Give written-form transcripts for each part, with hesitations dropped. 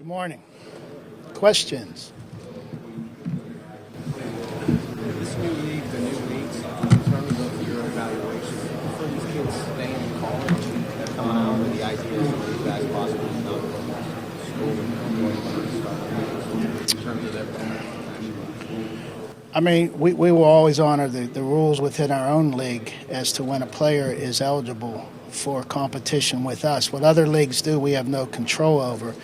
Good morning. Questions? This new league, the new leagues, in terms of your evaluation for these kids staying in college and coming out with the ideas of these guys possibly not going to school and going to start in terms of their potential? I mean, we will always honor the rules within our own league as to when a player is eligible for competition with us. What other leagues do, we have no control over.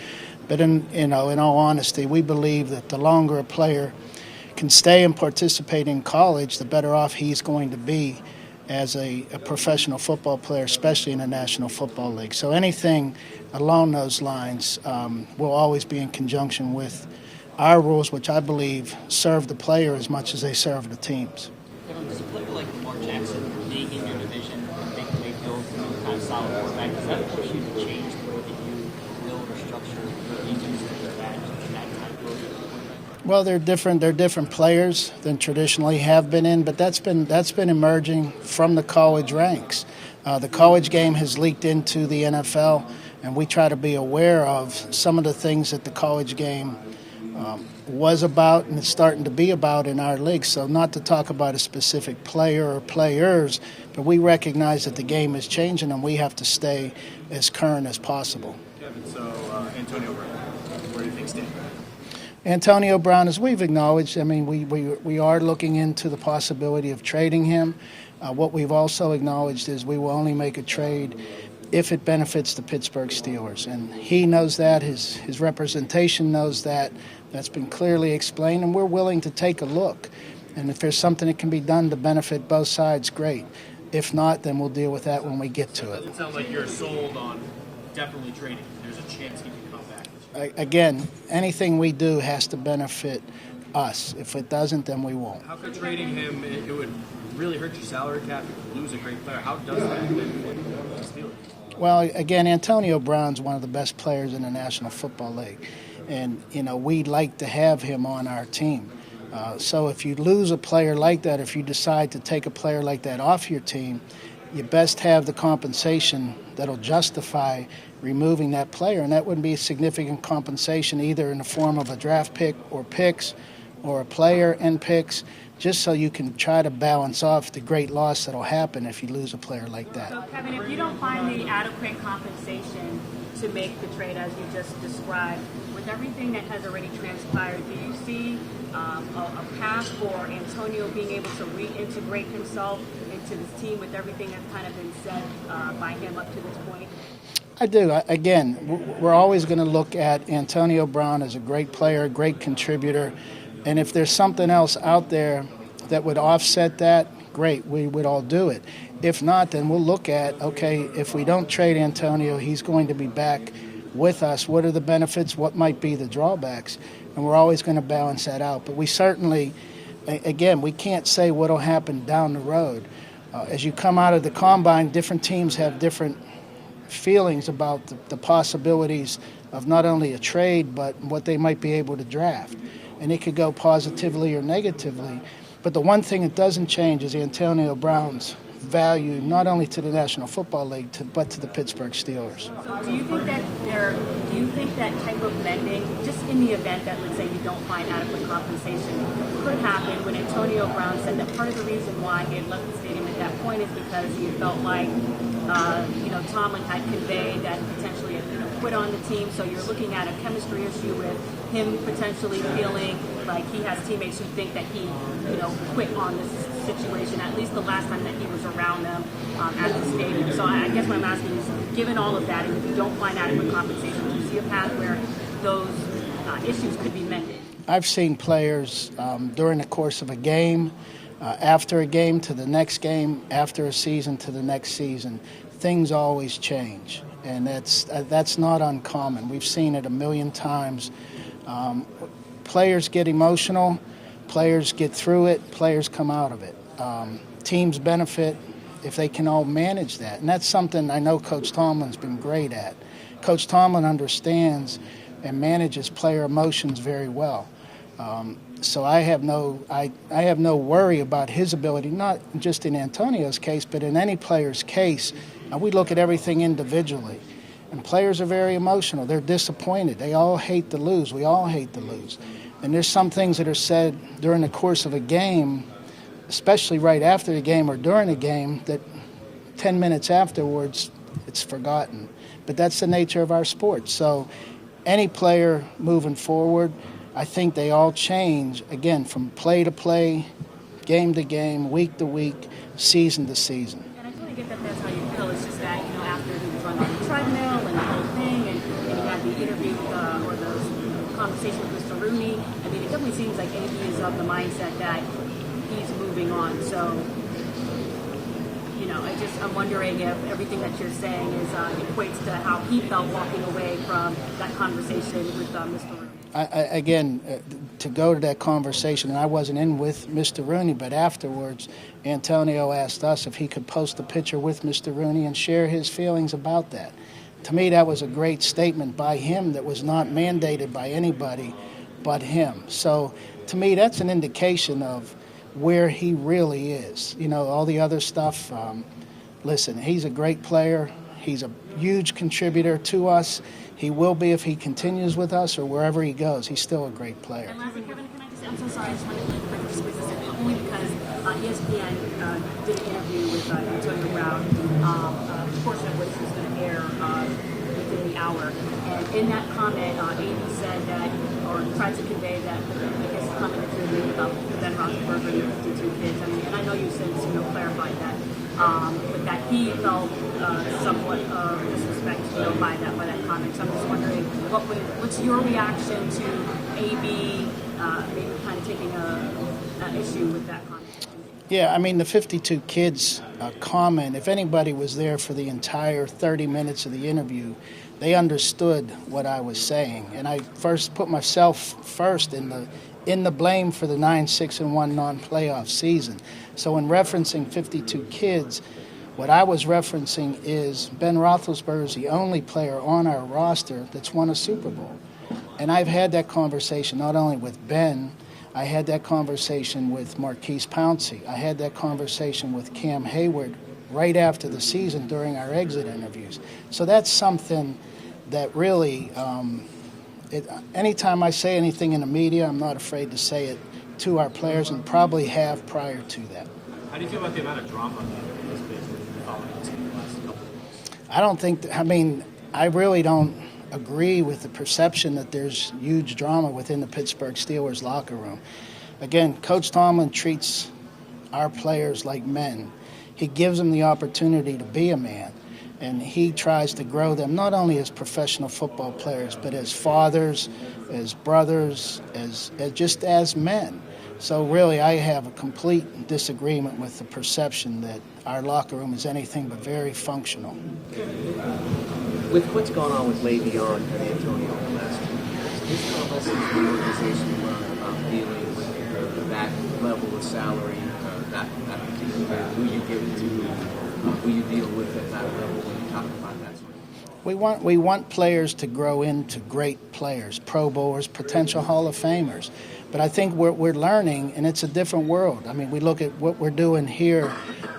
But in all honesty, we believe that the longer a player can stay and participate in college, the better off he's going to be as a professional football player, especially in the National Football League. So anything along those lines will always be in conjunction with our rules, which I believe serve the player as much as they serve the teams. Kevin, does a player like Lamar Jackson being in your division and making Mayfield kind of solid quarterback, does that push you to change the way that you build or structure your defense to take that type of quarterback? Well, they're different players than traditionally have been in, but that's been emerging from the college ranks. The college game has leaked into the NFL, and we try to be aware of some of the things that the college game was about and it's starting to be about in our league. So not to talk about a specific player or players, but we recognize that the game is changing and we have to stay as current as possible. Kevin, so Antonio Brown, where do you think stands? Antonio Brown, as we've acknowledged, I mean, we are looking into the possibility of trading him. What we've also acknowledged is we will only make a trade if it benefits the Pittsburgh Steelers. And he knows that, his representation knows that. That's been clearly explained, and we're willing to take a look. And if there's something that can be done to benefit both sides, great. If not, then we'll deal with that when we get to it. It doesn't sound like you're sold on definitely trading. There's a chance he can come back. Again, anything we do has to benefit us. If it doesn't, then we won't. How could trading him, it would really hurt your salary cap? You could lose a great player. How does that benefit the Steelers? Well, again, Antonio Brown's one of the best players in the National Football League. And, we'd like to have him on our team. So if you lose a player like that, if you decide to take a player like that off your team, you best have the compensation that'll justify removing that player. And that would be significant compensation either in the form of a draft pick or picks or a player and picks, just so you can try to balance off the great loss that'll happen if you lose a player like that. So, Kevin, if you don't find the adequate compensation to make the trade as you just described, with everything that has already transpired, do you see a path for Antonio being able to reintegrate himself into this team with everything that's kind of been said by him up to this point? I do. Again, we're always going to look at Antonio Brown as a great player, a great contributor. And if there's something else out there that would offset that, great, we would all do it. If not, then we'll look at, okay, if we don't trade Antonio, he's going to be back with us. What are the benefits? What might be the drawbacks? And we're always going to balance that out. But we certainly, again, we can't say what will happen down the road. As you come out of the combine, different teams have different feelings about the possibilities of not only a trade, but what they might be able to draft. And it could go positively or negatively. But the one thing that doesn't change is Antonio Brown's value, not only to the National Football League, but to the Pittsburgh Steelers. Do you think that type of mending, just in the event that, let's say, you don't find adequate compensation, could happen? When Antonio Brown said that part of the reason why he had left the stadium at that point is because he felt like, Tomlin had conveyed that potentially quit on the team. So you're looking at a chemistry issue with him potentially feeling like he has teammates who think that he, quit on this situation, at least the last time that he was around them at the stadium. So I guess what I'm asking is, given all of that, and if you don't find adequate compensation, do you see a path where those issues could be mended? I've seen players during the course of a game, after a game to the next game, after a season to the next season. Things always change, and that's not uncommon. We've seen it a million times. Players get emotional, players get through it, players come out of it. Teams benefit if they can all manage that, and that's something I know Coach Tomlin's been great at. Coach Tomlin understands and manages player emotions very well. So I have no worry about his ability, not just in Antonio's case, but in any player's case. We look at everything individually. And players are very emotional. They're disappointed. They all hate to lose. We all hate to lose. And there's some things that are said during the course of a game, especially right after the game or during the game, that 10 minutes afterwards, it's forgotten. But that's the nature of our sport. So any player moving forward, I think they all change, again, from play to play, game to game, week to week, season to season. And I totally get that that's how you feel. It's just that, after he was run on the treadmill and the whole thing, and you had the interview or the conversation with Mr. Rooney, I mean, it definitely seems like AB is of the mindset that he's moving on. So, I'm wondering if everything that you're saying is equates to how he felt walking away from that conversation with Mr. Rooney. Again, to go to that conversation, and I wasn't in with Mr. Rooney, but afterwards, Antonio asked us if he could post a picture with Mr. Rooney and share his feelings about that. To me, that was a great statement by him that was not mandated by anybody but him. So, to me, that's an indication of where he really is. All the other stuff, listen, he's a great player. He's a huge contributor to us. He will be if he continues with us or wherever he goes. He's still a great player. And lastly, Kevin, I'm so sorry, I just wanted to squeeze this in, only because ESPN did an interview with Antonio Brown, a portion of which was going to air within the hour. And in that comment, AB said that, or tried to convey that, I guess the comment that you're making about Ben Roethlisberger and the 52 kids, and I know you've since clarified that, but that he felt somewhat disrespect by that comment. So I'm just wondering, what's your reaction to AB maybe kind of taking an issue with that comment? Yeah, I mean, the 52 kids comment, if anybody was there for the entire 30 minutes of the interview, they understood what I was saying. And I first put myself first in the blame for the 9-6-1 non-playoff season. So in referencing 52 kids, what I was referencing is Ben Roethlisberger is the only player on our roster that's won a Super Bowl. And I've had that conversation not only with Ben, I had that conversation with Marquise Pouncey. I had that conversation with Cam Hayward right after the season during our exit interviews. So that's something that really, anytime I say anything in the media, I'm not afraid to say it to our players and probably have prior to that. How do you feel about the amount of drama that has been following this in the last couple of weeks? I really don't agree with the perception that there's huge drama within the Pittsburgh Steelers locker room. Again, Coach Tomlin treats our players like men. He gives them the opportunity to be a man, and he tries to grow them not only as professional football players, but as fathers, as brothers, as just as men. So really, I have a complete disagreement with the perception that our locker room is anything but very functional. With what's gone on with Le'Veon and Antonio in the last 2 years, is there a lesson the organization learned about dealing with that level of salary, that particular who you give it to, who you deal with at that level when you talk about that sort of thing? We want players to grow into great players, Pro Bowlers, potential Hall of Famers. But I think we're learning, and it's a different world. I mean, we look at what we're doing here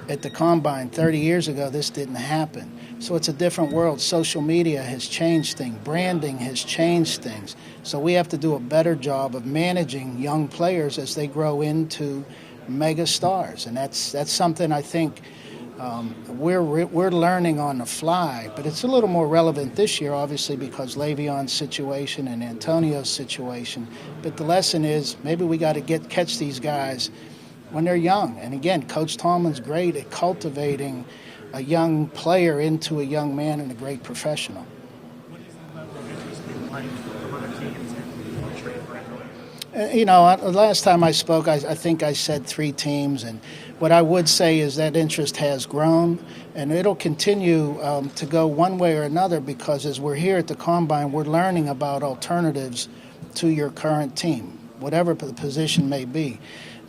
at the Combine. 30 years ago, this didn't happen. So it's a different world. Social media has changed things. Branding has changed things. So we have to do a better job of managing young players as they grow into mega stars. And that's something I think we're learning on the fly. But it's a little more relevant this year, obviously, because Le'Veon's situation and Antonio's situation. But the lesson is maybe we got to catch these guys when they're young. And again, Coach Tomlin's great at cultivating a young player into a young man and a great professional. What is the level of interest in playing from other teams and trade for Last time I spoke, I think I said 3 teams, and what I would say is that interest has grown, and it'll continue to go one way or another because as we're here at the Combine, we're learning about alternatives to your current team, whatever the position may be.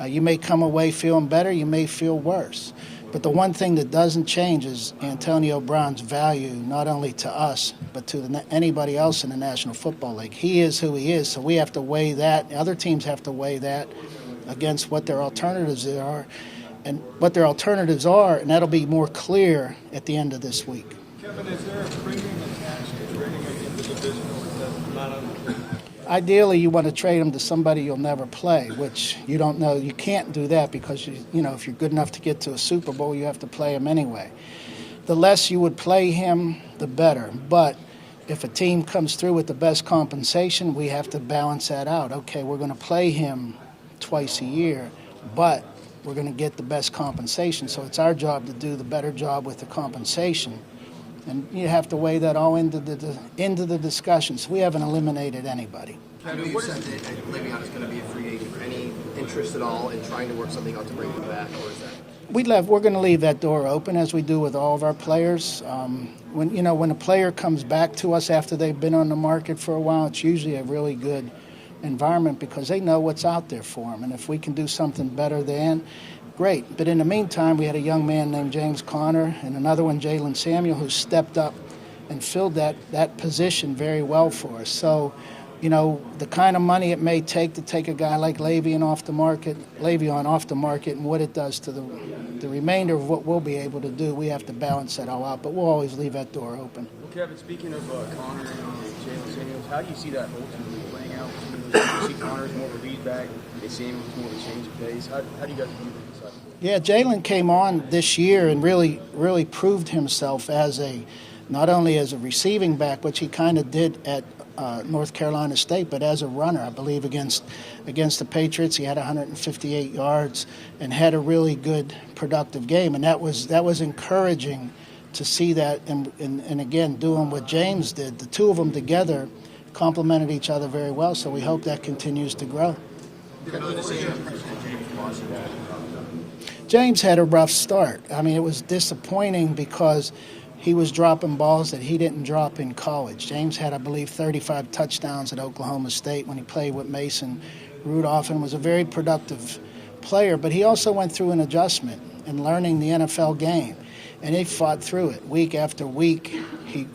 You may come away feeling better, you may feel worse. But the one thing that doesn't change is Antonio Brown's value, not only to us, but to anybody else in the National Football League. He is who he is, so we have to weigh that. Other teams have to weigh that against what their alternatives are, and that'll be more clear at the end of this week. Kevin, is there a premium attached to Ideally, you want to trade him to somebody you'll never play, which you don't know. You can't do that because, if you're good enough to get to a Super Bowl, you have to play him anyway. The less you would play him, the better. But if a team comes through with the best compensation, we have to balance that out. Okay, we're going to play him twice a year, but we're going to get the best compensation. So it's our job to do the better job with the compensation. And you have to weigh that all into the discussions. We haven't eliminated anybody. Kevin, you said that Le'Veon is going to be a free agent. Any interest at all in trying to work something out to bring him back, or is that? We're going to leave that door open, as we do with all of our players. When a player comes back to us after they've been on the market for a while, it's usually a really good environment because they know what's out there for them. And if we can do something better then, great. But in the meantime, we had a young man named James Conner and another one, Jalen Samuel, who stepped up and filled that position very well for us. So, the kind of money it may take to take a guy like Le'Veon off the market, and what it does to the remainder of what we'll be able to do, we have to balance that all out. But we'll always leave that door open. Well, Kevin, speaking of Connor and Jalen Samuels, how do you see that ultimately playing out? Do you see Connor as more of a lead back, and Samuels more of a change of pace? How do you guys view this? Yeah, Jalen came on this year and really proved himself not only as a receiving back, which he kind of did at North Carolina State, but as a runner. I believe against the Patriots, he had 158 yards and had a really good, productive game, and that was encouraging to see that. And again, doing what James did, the two of them together complemented each other very well. So we hope that continues to grow. James had a rough start. I mean, it was disappointing because he was dropping balls that he didn't drop in college. James had, I believe, 35 touchdowns at Oklahoma State when he played with Mason Rudolph and was a very productive player. But he also went through an adjustment in learning the NFL game, and he fought through it week after week. He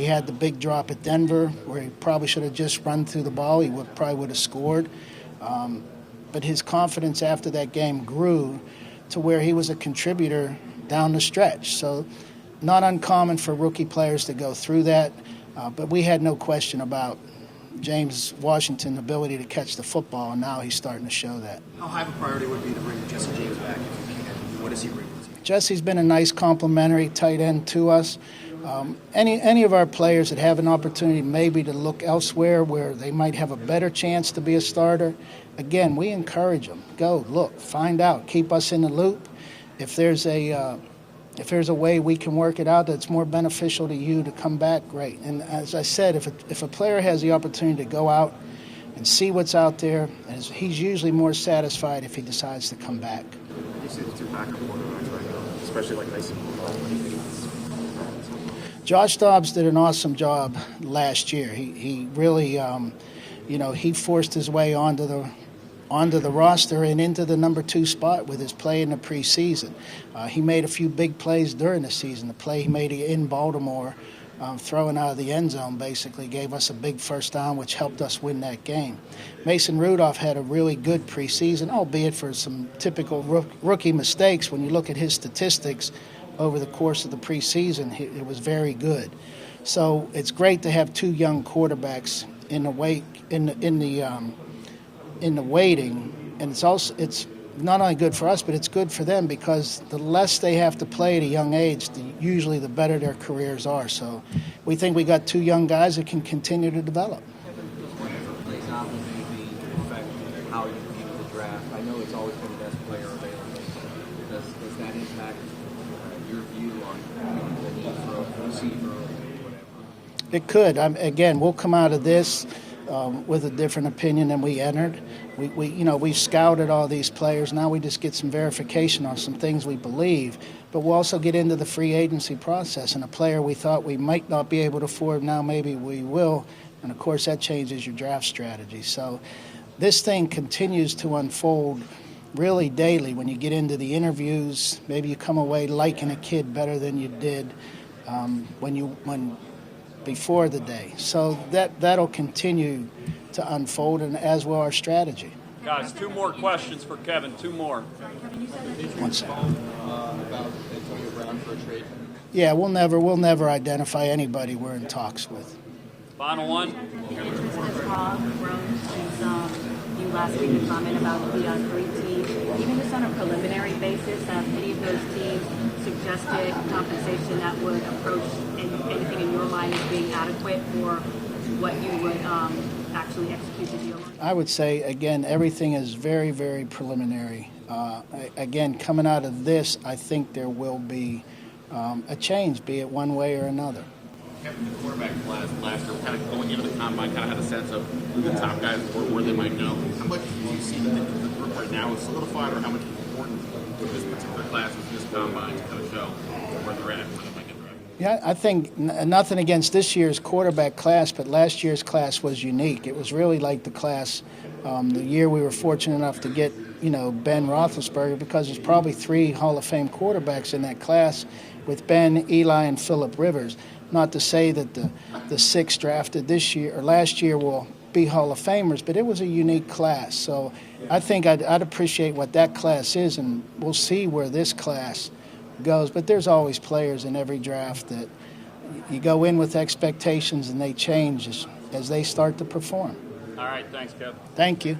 had the big drop at Denver where he probably should have just run through the ball. He probably would have scored. But his confidence after that game grew to where he was a contributor down the stretch. So not uncommon for rookie players to go through that, but we had no question about James Washington's ability to catch the football, and now he's starting to show that. How high of a priority would be to bring Jesse James back if you can? What does he bring? Jesse's been a nice complimentary tight end to us. Any of our players that have an opportunity maybe to look elsewhere where they might have a better chance to be a starter, again, we encourage them. Go, look, find out, keep us in the loop. If there's a way we can work it out that's more beneficial to you to come back, great. And as I said, if a player has the opportunity to go out and see what's out there, he's usually more satisfied if he decides to come back. You see the two backup quarterbacks right now, especially like Mason Rudolph. Josh Dobbs did an awesome job last year. He really, he forced his way onto the roster and into the number 2 spot with his play in the preseason. He made a few big plays during the season. The play he made in Baltimore, throwing out of the end zone, basically gave us a big first down, which helped us win that game. Mason Rudolph had a really good preseason, albeit for some typical rookie mistakes. When you look at his statistics over the course of the preseason, it was very good. So it's great to have 2 young quarterbacks in the waiting, and it's not only good for us, but it's good for them because the less they have to play at a young age, usually the better their careers are. So we think we got 2 young guys that can continue to develop. Whatever plays out will maybe affect how you view the draft. I know it's always been the best player available. Does that impact your view on the need for a receiver or whatever? It could. Again, we'll come out of this with a different opinion than we entered. We've scouted all these players. Now we just get some verification on some things we believe, but we'll also get into the free agency process. And a player we thought we might not be able to afford, now maybe we will. And of course, that changes your draft strategy. So this thing continues to unfold really daily. When you get into the interviews, maybe you come away liking a kid better than you did when before the day. So that'll continue to unfold, and as will our strategy. Guys, 2 more questions for Kevin. 2 more. One second. About Antonio Brown for a trade. Yeah, we'll never identify anybody we're in talks with. Final one. Your interest has grown since you last made a comment about the 3 teams. Even just on a preliminary basis, have any of those teams suggested compensation that would approach anything in your mind as being adequate for what you would actually execute the deal on? I would say, again, everything is very, very preliminary. Again, coming out of this, I think there will be a change, be it one way or another. Kevin, the quarterback class last year, kind of going into the combine, kind of had a sense of who the top guys were, where they might go. How much do you see that the group right now is solidified, or how much is important with this particular class, with this combine, to kind of show where they're at, where they might get drafted? Yeah, I think nothing against this year's quarterback class, but last year's class was unique. It was really like the class, the year we were fortunate enough to get, Ben Roethlisberger, because there's probably 3 Hall of Fame quarterbacks in that class with Ben, Eli, and Phillip Rivers. Not to say that the 6 drafted this year or last year will be Hall of Famers, but it was a unique class. So I think I'd appreciate what that class is, and we'll see where this class goes. But there's always players in every draft that you go in with expectations and they change as they start to perform. All right, thanks, Kev. Thank you.